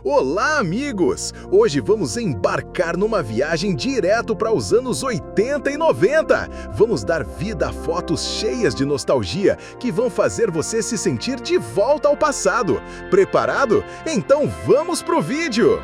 Olá, amigos! Hoje vamos embarcar numa viagem direto para os anos 80 e 90. Vamos dar vida a fotos cheias de nostalgia que vão fazer você se sentir de volta ao passado. Preparado? Então vamos pro vídeo!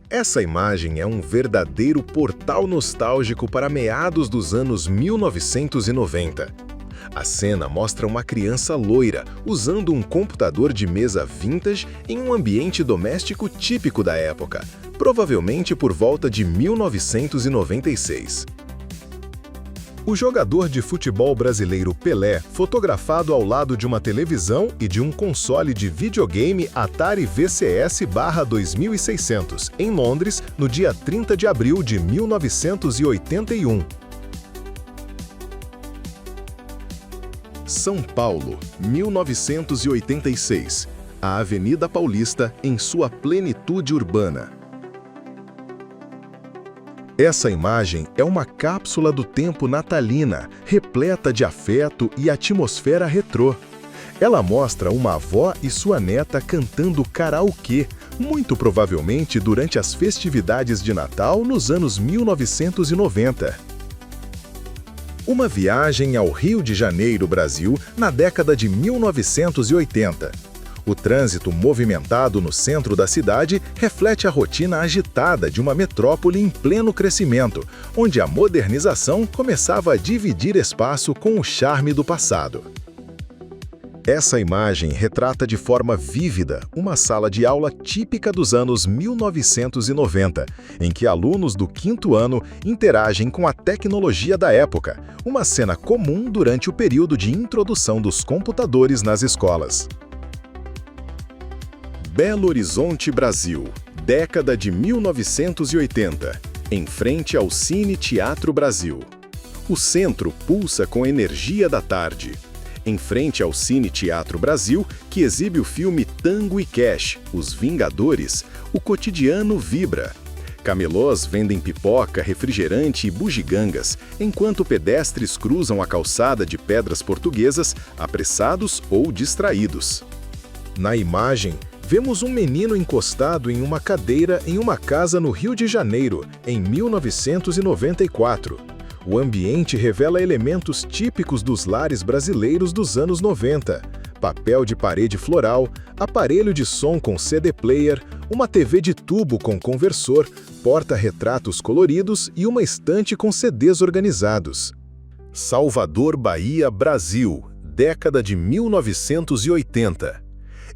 Essa imagem é um verdadeiro portal nostálgico para meados dos anos 1990. A cena mostra uma criança loira usando um computador de mesa vintage em um ambiente doméstico típico da época, provavelmente por volta de 1996. O jogador de futebol brasileiro Pelé, fotografado ao lado de uma televisão e de um console de videogame Atari VCS/2600, em Londres, no dia 30 de abril de 1981. São Paulo, 1986. A Avenida Paulista em sua plenitude urbana. Essa imagem é uma cápsula do tempo natalina, repleta de afeto e atmosfera retrô. Ela mostra uma avó e sua neta cantando karaokê, muito provavelmente durante as festividades de Natal nos anos 1990. Uma viagem ao Rio de Janeiro, Brasil, na década de 1980. O trânsito movimentado no centro da cidade reflete a rotina agitada de uma metrópole em pleno crescimento, onde a modernização começava a dividir espaço com o charme do passado. Essa imagem retrata de forma vívida uma sala de aula típica dos anos 1990, em que alunos do 5º ano interagem com a tecnologia da época, uma cena comum durante o período de introdução dos computadores nas escolas. Belo Horizonte, Brasil, década de 1980, em frente ao Cine Teatro Brasil. O centro pulsa com a energia da tarde. Em frente ao Cine Teatro Brasil, que exibe o filme Tango e Cash, Os Vingadores, o cotidiano vibra. Camelôs vendem pipoca, refrigerante e bugigangas, enquanto pedestres cruzam a calçada de pedras portuguesas, apressados ou distraídos. Na imagem, vemos um menino encostado em uma cadeira em uma casa no Rio de Janeiro, em 1994. O ambiente revela elementos típicos dos lares brasileiros dos anos 90. Papel de parede floral, aparelho de som com CD player, uma TV de tubo com conversor, porta-retratos coloridos e uma estante com CDs organizados. Salvador, Bahia, Brasil, década de 1980.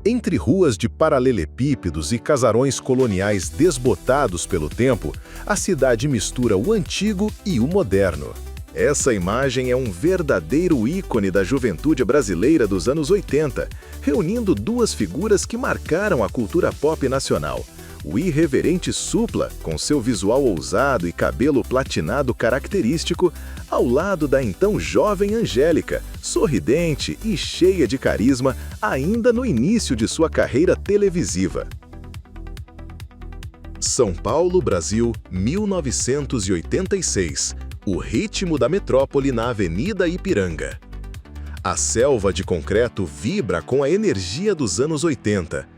Entre ruas de paralelepípedos e casarões coloniais desbotados pelo tempo, a cidade mistura o antigo e o moderno. Essa imagem é um verdadeiro ícone da juventude brasileira dos anos 80, reunindo duas figuras que marcaram a cultura pop nacional. O irreverente Supla, com seu visual ousado e cabelo platinado característico, ao lado da então jovem Angélica, sorridente e cheia de carisma, ainda no início de sua carreira televisiva. São Paulo, Brasil, 1986. O ritmo da metrópole na Avenida Ipiranga. A selva de concreto vibra com a energia dos anos 80.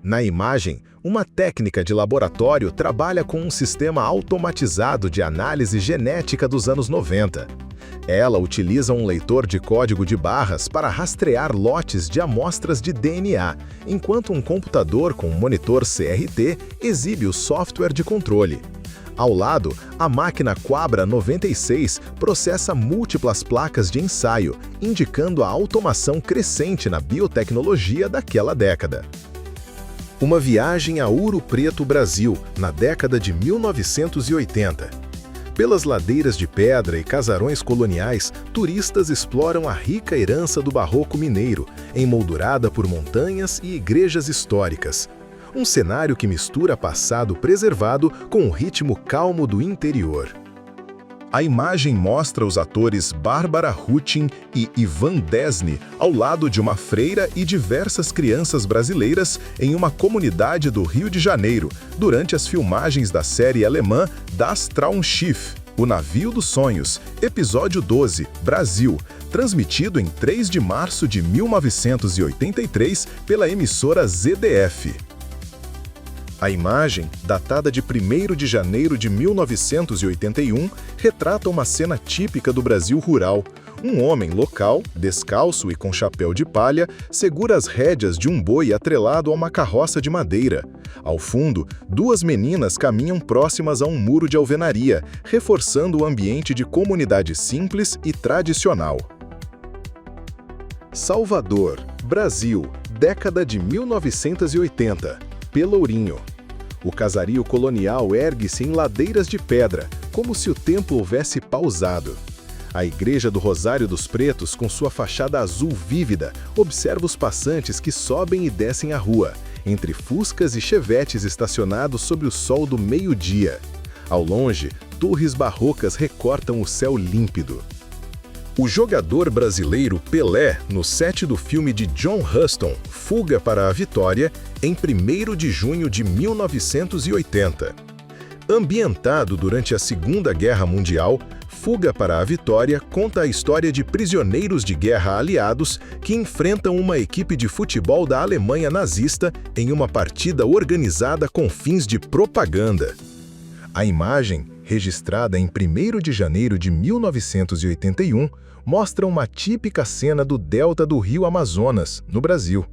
Na imagem, uma técnica de laboratório trabalha com um sistema automatizado de análise genética dos anos 90. Ela utiliza um leitor de código de barras para rastrear lotes de amostras de DNA, enquanto um computador com um monitor CRT exibe o software de controle. Ao lado, a máquina Quabra 96 processa múltiplas placas de ensaio, indicando a automação crescente na biotecnologia daquela década. Uma viagem a Ouro Preto, Brasil, na década de 1980. Pelas ladeiras de pedra e casarões coloniais, turistas exploram a rica herança do barroco mineiro, emoldurada por montanhas e igrejas históricas. Um cenário que mistura passado preservado com o ritmo calmo do interior. A imagem mostra os atores Bárbara Ruchin e Ivan Desny ao lado de uma freira e diversas crianças brasileiras em uma comunidade do Rio de Janeiro, durante as filmagens da série alemã Das Traumschiff, O Navio dos Sonhos, episódio 12, Brasil, transmitido em 3 de março de 1983 pela emissora ZDF. A imagem, datada de 1º de janeiro de 1981, retrata uma cena típica do Brasil rural. Um homem local, descalço e com chapéu de palha, segura as rédeas de um boi atrelado a uma carroça de madeira. Ao fundo, duas meninas caminham próximas a um muro de alvenaria, reforçando o ambiente de comunidade simples e tradicional. Salvador, Brasil, década de 1980. Pelourinho. O casario colonial ergue-se em ladeiras de pedra, como se o tempo houvesse pausado. A Igreja do Rosário dos Pretos, com sua fachada azul vívida, observa os passantes que sobem e descem a rua, entre fuscas e chevetes estacionados sob o sol do meio-dia. Ao longe, torres barrocas recortam o céu límpido. O jogador brasileiro Pelé, no set do filme de John Huston, Fuga para a Vitória, em 1º de junho de 1980. Ambientado durante a Segunda Guerra Mundial, Fuga para a Vitória conta a história de prisioneiros de guerra aliados que enfrentam uma equipe de futebol da Alemanha nazista em uma partida organizada com fins de propaganda. A imagem, registrada em 1º de janeiro de 1981, mostra uma típica cena do delta do rio Amazonas, no Brasil.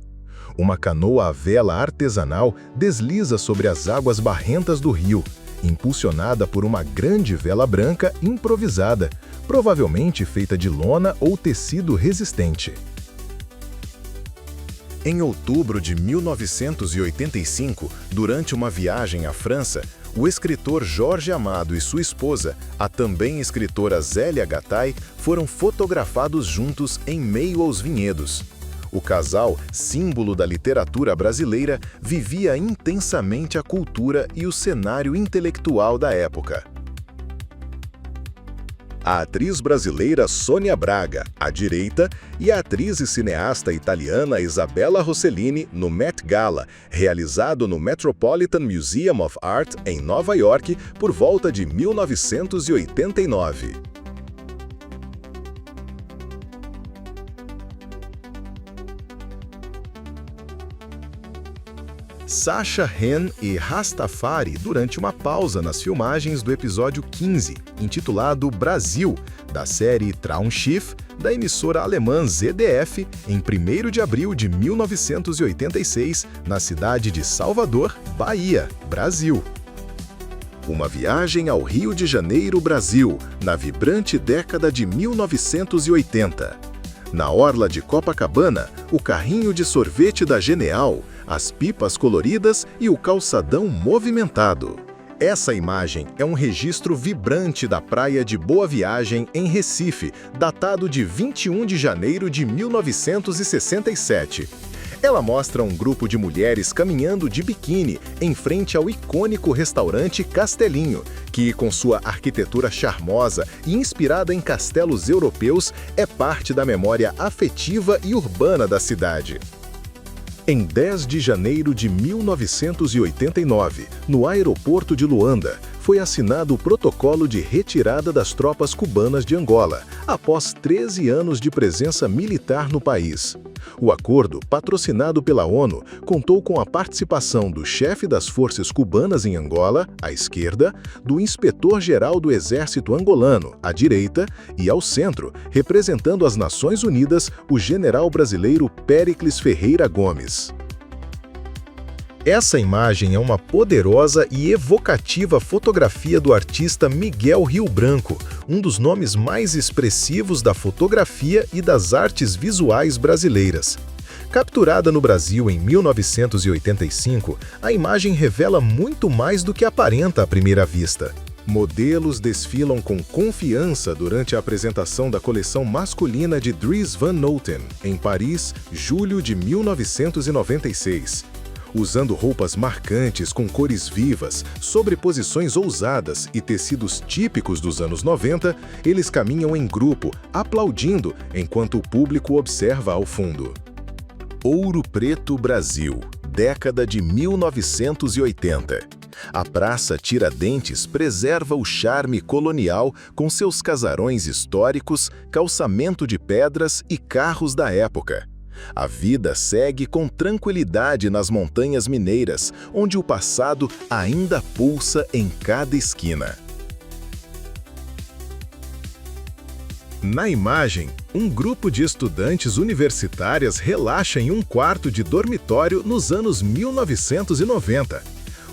Uma canoa à vela artesanal desliza sobre as águas barrentas do rio, impulsionada por uma grande vela branca improvisada, provavelmente feita de lona ou tecido resistente. Em outubro de 1985, durante uma viagem à França, o escritor Jorge Amado e sua esposa, a também escritora Zélia Gattai, foram fotografados juntos em meio aos vinhedos. O casal, símbolo da literatura brasileira, vivia intensamente a cultura e o cenário intelectual da época. A atriz brasileira Sônia Braga, à direita, e a atriz e cineasta italiana Isabella Rossellini no Met Gala, realizado no Metropolitan Museum of Art, em Nova York, por volta de 1989. Sacha Hen e Rastafari durante uma pausa nas filmagens do episódio 15, intitulado Brasil, da série Traumschiff, da emissora alemã ZDF, em 1º de abril de 1986, na cidade de Salvador, Bahia, Brasil. Uma viagem ao Rio de Janeiro, Brasil, na vibrante década de 1980. Na orla de Copacabana, o carrinho de sorvete da Geneal, as pipas coloridas e o calçadão movimentado. Essa imagem é um registro vibrante da praia de Boa Viagem, em Recife, datado de 21 de janeiro de 1967. Ela mostra um grupo de mulheres caminhando de biquíni em frente ao icônico restaurante Castelinho, que, com sua arquitetura charmosa e inspirada em castelos europeus, é parte da memória afetiva e urbana da cidade. Em 10 de janeiro de 1989, no aeroporto de Luanda, foi assinado o protocolo de retirada das tropas cubanas de Angola, após 13 anos de presença militar no país. O acordo, patrocinado pela ONU, contou com a participação do chefe das forças cubanas em Angola, à esquerda, do inspetor-geral do Exército angolano, à direita, e ao centro, representando as Nações Unidas, o general brasileiro Péricles Ferreira Gomes. Essa imagem é uma poderosa e evocativa fotografia do artista Miguel Rio Branco, um dos nomes mais expressivos da fotografia e das artes visuais brasileiras. Capturada no Brasil em 1985, a imagem revela muito mais do que aparenta à primeira vista. Modelos desfilam com confiança durante a apresentação da coleção masculina de Dries Van Noten, em Paris, julho de 1996. Usando roupas marcantes com cores vivas, sobreposições ousadas e tecidos típicos dos anos 90, eles caminham em grupo, aplaudindo, enquanto o público observa ao fundo. Ouro Preto, Brasil, década de 1980. A Praça Tiradentes preserva o charme colonial com seus casarões históricos, calçamento de pedras e carros da época. A vida segue com tranquilidade nas montanhas mineiras, onde o passado ainda pulsa em cada esquina. Na imagem, um grupo de estudantes universitárias relaxa em um quarto de dormitório nos anos 1990.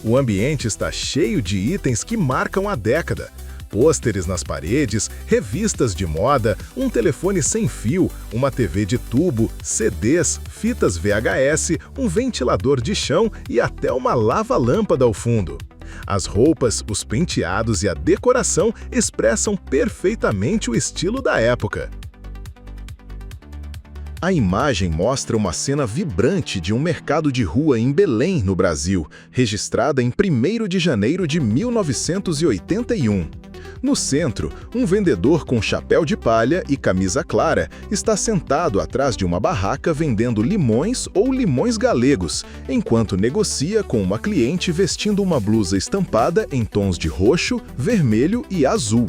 O ambiente está cheio de itens que marcam a década. Pôsteres nas paredes, revistas de moda, um telefone sem fio, uma TV de tubo, CDs, fitas VHS, um ventilador de chão e até uma lava-lâmpada ao fundo. As roupas, os penteados e a decoração expressam perfeitamente o estilo da época. A imagem mostra uma cena vibrante de um mercado de rua em Belém, no Brasil, registrada em 1º de janeiro de 1981. No centro, um vendedor com chapéu de palha e camisa clara está sentado atrás de uma barraca vendendo limões ou limões galegos, enquanto negocia com uma cliente vestindo uma blusa estampada em tons de roxo, vermelho e azul.